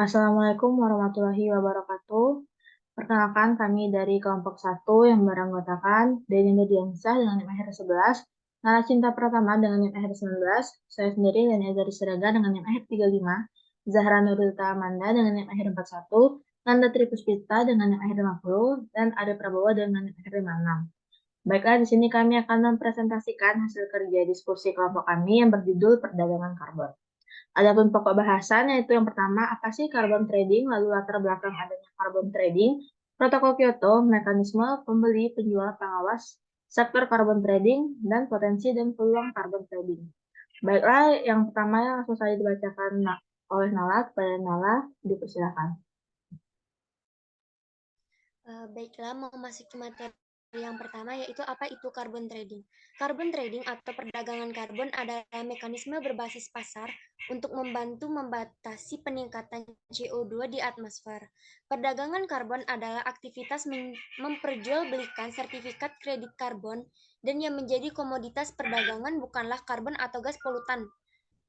Assalamualaikum warahmatullahi wabarakatuh. Perkenalkan kami dari kelompok 1 yang beranggotakan Deni Diansyah dengan NIM akhir 11, Nala Cinta Pratama dengan NIM akhir 19, saya sendiri Dani Azari Siraga dengan NIM akhir 35, Zahra Nurulta Amanda dengan NIM akhir 41, Nanda Tripuspita dengan NIM akhir 50, dan Ade Prabowo dengan NIM akhir 56. Baiklah, di sini kami akan mempresentasikan hasil kerja diskusi kelompok kami yang berjudul Perdagangan Karbon. Adapun pokok bahasan yaitu yang pertama, apa sih carbon trading, lalu latar belakang adanya carbon trading, protokol Kyoto, mekanisme pembeli, penjual, pengawas, sektor carbon trading, dan potensi dan peluang carbon trading. Baiklah, yang pertama yang langsung saja dibacakan oleh Nala, kepada Nala, dipersilakan. Baiklah, mau masuk ke materi yang pertama, yaitu apa itu carbon trading. Carbon trading atau perdagangan karbon adalah mekanisme berbasis pasar untuk membantu membatasi peningkatan CO2 di atmosfer. Perdagangan karbon adalah aktivitas memperjualbelikan sertifikat kredit karbon, dan yang menjadi komoditas perdagangan bukanlah karbon atau gas polutan,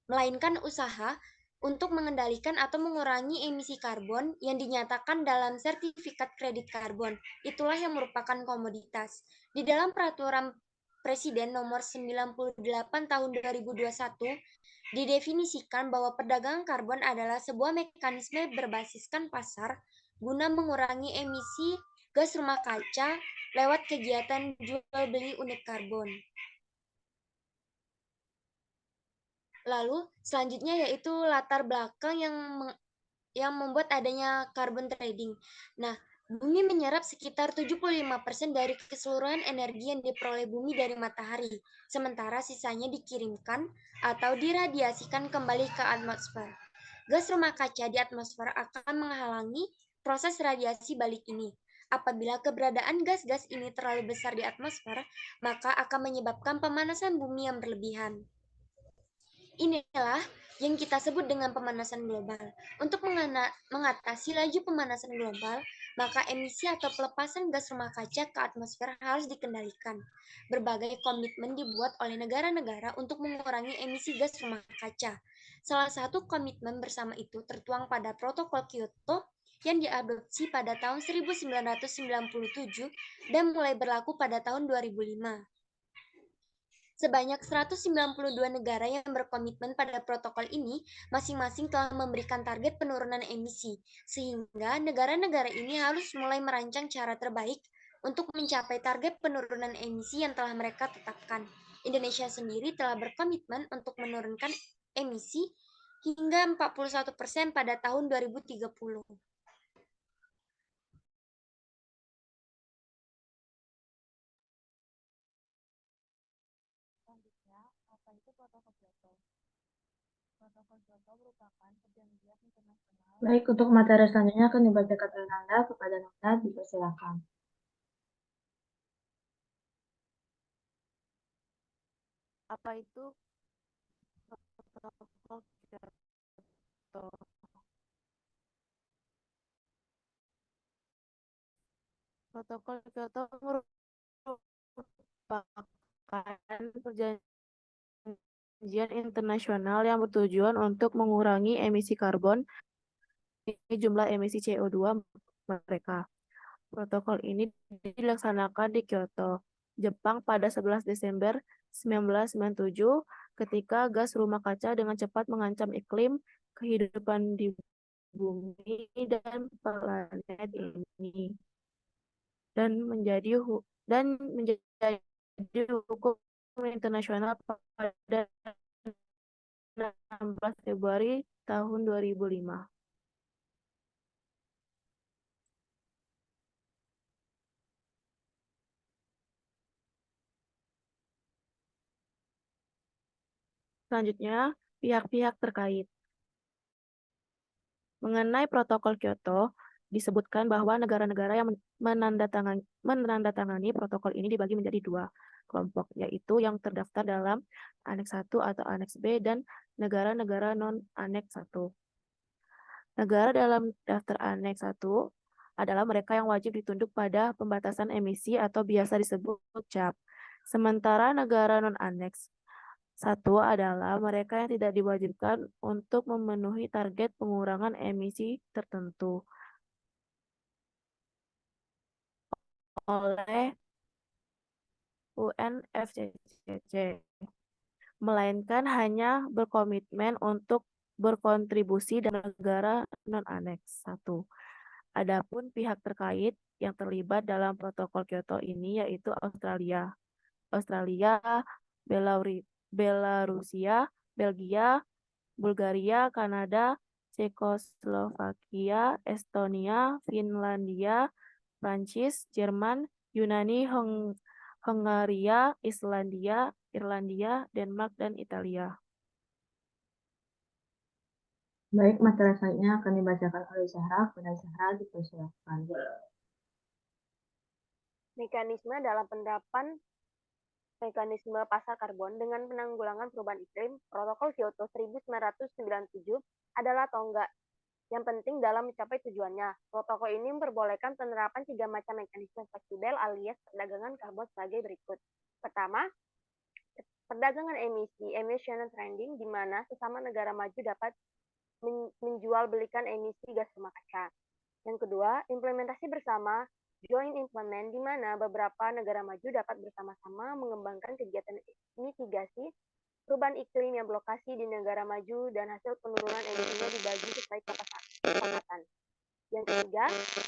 melainkan usaha untuk mengendalikan atau mengurangi emisi karbon yang dinyatakan dalam sertifikat kredit karbon. Itulah yang merupakan komoditas. Di dalam peraturan Presiden nomor 98 tahun 2021 didefinisikan bahwa perdagangan karbon adalah sebuah mekanisme berbasiskan pasar guna mengurangi emisi gas rumah kaca lewat kegiatan jual beli unit karbon. Lalu selanjutnya yaitu latar belakang yang membuat adanya carbon trading. Nah, bumi menyerap sekitar 75% dari keseluruhan energi yang diperoleh bumi dari matahari, sementara sisanya dikirimkan atau diradiasikan kembali ke atmosfer. Gas rumah kaca di atmosfer akan menghalangi proses radiasi balik ini. Apabila keberadaan gas-gas ini terlalu besar di atmosfer, maka akan menyebabkan pemanasan bumi yang berlebihan. Inilah yang kita sebut dengan pemanasan global. Untuk mengatasi laju pemanasan global, maka emisi atau pelepasan gas rumah kaca ke atmosfer harus dikendalikan. Berbagai komitmen dibuat oleh negara-negara untuk mengurangi emisi gas rumah kaca. Salah satu komitmen bersama itu tertuang pada Protokol Kyoto yang diadopsi pada tahun 1997 dan mulai berlaku pada tahun 2005. Sebanyak 192 negara yang berkomitmen pada protokol ini masing-masing telah memberikan target penurunan emisi, sehingga negara-negara ini harus mulai merancang cara terbaik untuk mencapai target penurunan emisi yang telah mereka tetapkan. Indonesia sendiri telah berkomitmen untuk menurunkan emisi hingga 41% pada tahun 2030. Selanjutnya, apa itu Protokol Kyoto? Protokol Kyoto merupakan perjanjian internasional. Baik, untuk materi selanjutnya akan dibacakan oleh Nanda, kepada Nanda, dipersilakan. Apa itu Protokol Kyoto? Protokol Kyoto merupakan perjanjian internasional yang bertujuan untuk mengurangi emisi karbon jumlah emisi CO2 mereka. Protokol ini dilaksanakan di Kyoto, Jepang pada 11 Desember 1997 ketika gas rumah kaca dengan cepat mengancam iklim, kehidupan di bumi dan planet ini dan menjadi hukum internasional pada 16 Februari tahun 2005. Selanjutnya, pihak-pihak terkait. Mengenai Protokol Kyoto, disebutkan bahwa negara-negara yang menandatangani protokol ini dibagi menjadi dua kelompok, yaitu yang terdaftar dalam Aneks 1 atau Aneks B dan negara-negara non-Aneks 1. Negara dalam daftar Aneks 1 adalah mereka yang wajib ditunduk pada pembatasan emisi atau biasa disebut CAP. Sementara negara non-Aneks Satu adalah mereka yang tidak diwajibkan untuk memenuhi target pengurangan emisi tertentu oleh UNFCCC, melainkan hanya berkomitmen untuk berkontribusi dalam negara non-aneks 1. Adapun pihak terkait yang terlibat dalam protokol Kyoto ini yaitu Australia, Belarusia, Belgia, Bulgaria, Kanada, Cekoslovakia, Estonia, Finlandia, Prancis, Jerman, Yunani, Hungaria, Islandia, Irlandia, Denmark, dan Italia. Baik, materi selanjutnya akan dibacakan oleh Zahra. Kepada Zahra dipersilakan. Mekanisme dalam penerapan mekanisme pasar karbon dengan penanggulangan perubahan iklim, Protokol Kyoto 1997 adalah tonggak yang penting dalam mencapai tujuannya. Protokol ini memperbolehkan penerapan 3 macam mekanisme fleksibel alias perdagangan karbon sebagai berikut. Pertama, perdagangan emisi, emission trading, di mana sesama negara maju dapat menjual belikan emisi gas rumah kaca. Yang kedua, implementasi bersama, joint implement, di mana beberapa negara maju dapat bersama-sama mengembangkan kegiatan mitigasi perubahan iklim yang berlokasi di negara maju dan hasil penurunan emisinya dibagi sesuai kesepakatan. Yang ketiga,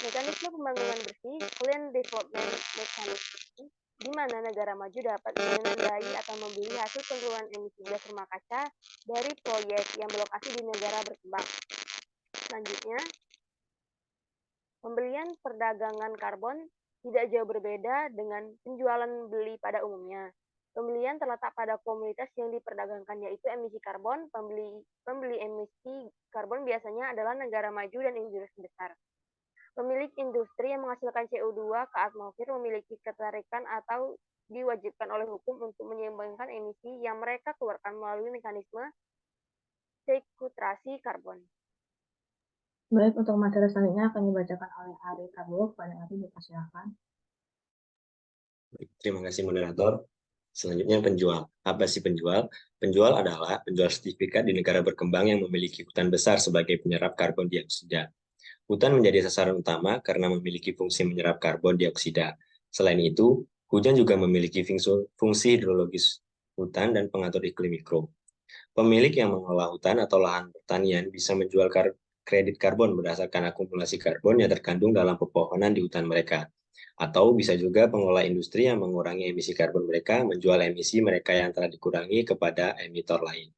mekanisme pembangunan bersih, clean development mechanism, di mana negara maju dapat menandai atau membeli hasil penurunan emisi gas rumah kaca dari proyek yang berlokasi di negara berkembang. Selanjutnya, pembelian perdagangan karbon tidak jauh berbeda dengan penjualan beli pada umumnya. Pembelian terletak pada komoditas yang diperdagangkan, yaitu emisi karbon. Pembeli emisi karbon biasanya adalah negara maju dan industri besar. Pemilik industri yang menghasilkan CO2 ke atmosfer memiliki ketertarikan atau diwajibkan oleh hukum untuk menyeimbangkan emisi yang mereka keluarkan melalui mekanisme sekutrasi karbon. Baik, untuk materi selanjutnya akan dibacakan oleh Ari Prabowo. Kepada Ari dipersilakan. Terima kasih moderator. Selanjutnya penjual. Apa sih penjual? Penjual adalah penjual sertifikat di negara berkembang yang memiliki hutan besar sebagai penyerap karbon dioksida. Hutan menjadi sasaran utama karena memiliki fungsi menyerap karbon dioksida. Selain itu, hujan juga memiliki fungsi hidrologis hutan dan pengatur iklim mikro. Pemilik yang mengelola hutan atau lahan pertanian bisa menjual kredit karbon berdasarkan akumulasi karbon yang terkandung dalam pepohonan di hutan mereka. Atau bisa juga pengelola industri yang mengurangi emisi karbon mereka menjual emisi mereka yang telah dikurangi kepada emitor lain.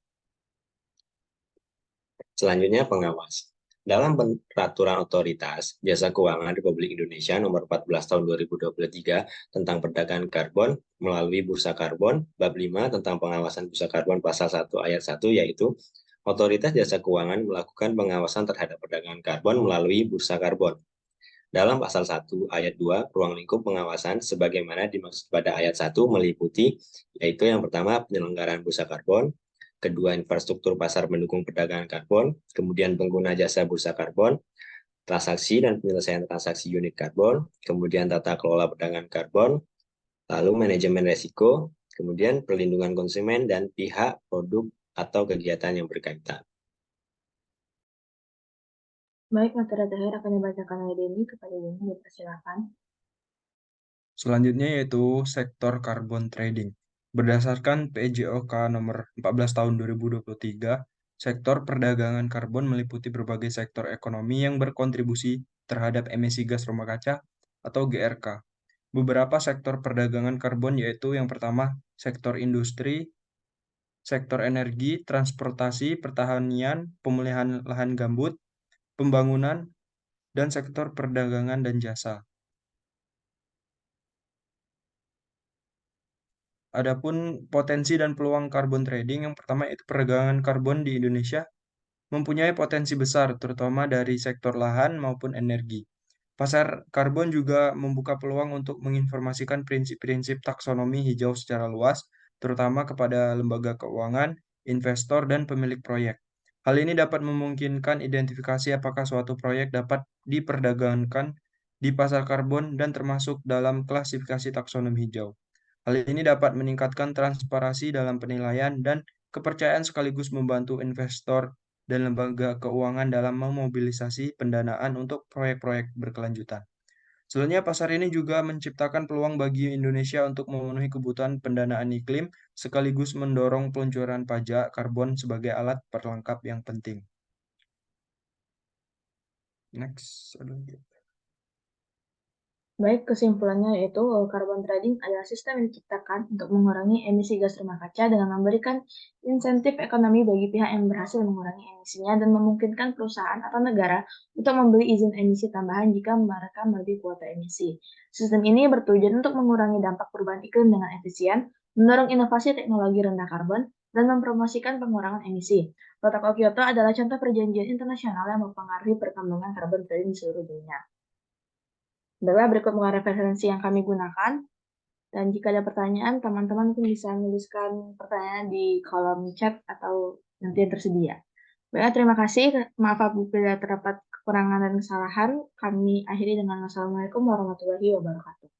Selanjutnya pengawas. Dalam Peraturan Otoritas Jasa Keuangan Republik Indonesia Nomor 14 Tahun 2023 tentang perdagangan karbon melalui Bursa Karbon, Bab 5 tentang pengawasan Bursa Karbon Pasal 1 Ayat 1, yaitu Otoritas Jasa Keuangan melakukan pengawasan terhadap perdagangan karbon melalui Bursa Karbon. Dalam Pasal 1 Ayat 2, ruang lingkup pengawasan sebagaimana dimaksud pada Ayat 1 meliputi, yaitu yang pertama penyelenggaraan bursa karbon, kedua infrastruktur pasar mendukung perdagangan karbon, kemudian pengguna jasa bursa karbon, transaksi dan penyelesaian transaksi unit karbon, kemudian tata kelola perdagangan karbon, lalu manajemen resiko, kemudian perlindungan konsumen dan pihak, produk, atau kegiatan yang berkaitan. Baik, materi terakhir akan dibacakan oleh Denny. Kepada Denny dipersilakan. Selanjutnya yaitu sektor carbon trading. Berdasarkan PJOK nomor 14 tahun 2023, sektor perdagangan karbon meliputi berbagai sektor ekonomi yang berkontribusi terhadap emisi gas rumah kaca atau GRK. Beberapa sektor perdagangan karbon yaitu yang pertama, sektor industri, sektor energi, transportasi, pertanian, pemulihan lahan gambut, pembangunan, dan sektor perdagangan dan jasa. Adapun potensi dan peluang carbon trading, yang pertama itu perdagangan karbon di Indonesia mempunyai potensi besar, terutama dari sektor lahan maupun energi. Pasar karbon juga membuka peluang untuk menginformasikan prinsip-prinsip taksonomi hijau secara luas, terutama kepada lembaga keuangan, investor, dan pemilik proyek. Hal ini dapat memungkinkan identifikasi apakah suatu proyek dapat diperdagangkan di pasar karbon dan termasuk dalam klasifikasi taksonomi hijau. Hal ini dapat meningkatkan transparansi dalam penilaian dan kepercayaan sekaligus membantu investor dan lembaga keuangan dalam memobilisasi pendanaan untuk proyek-proyek berkelanjutan. Selanjutnya, pasar ini juga menciptakan peluang bagi Indonesia untuk memenuhi kebutuhan pendanaan iklim, sekaligus mendorong peluncuran pajak karbon sebagai alat perlengkap yang penting. Next. Baik, kesimpulannya yaitu carbon trading adalah sistem yang diciptakan untuk mengurangi emisi gas rumah kaca dengan memberikan insentif ekonomi bagi pihak yang berhasil mengurangi emisinya dan memungkinkan perusahaan atau negara untuk membeli izin emisi tambahan jika mereka melebihi kuota emisi. Sistem ini bertujuan untuk mengurangi dampak perubahan iklim dengan efisien, mendorong inovasi teknologi rendah karbon, dan mempromosikan pengurangan emisi. Protokol Kyoto adalah contoh perjanjian internasional yang mempengaruhi perkembangan carbon trading di seluruh dunia. Baiklah, berikut beberapa referensi yang kami gunakan. Dan jika ada pertanyaan, teman-teman mungkin bisa menuliskan pertanyaan di kolom chat atau nanti yang tersedia. Baiklah, terima kasih. Maaf apabila terdapat kekurangan dan kesalahan. Kami akhiri dengan wassalamualaikum warahmatullahi wabarakatuh.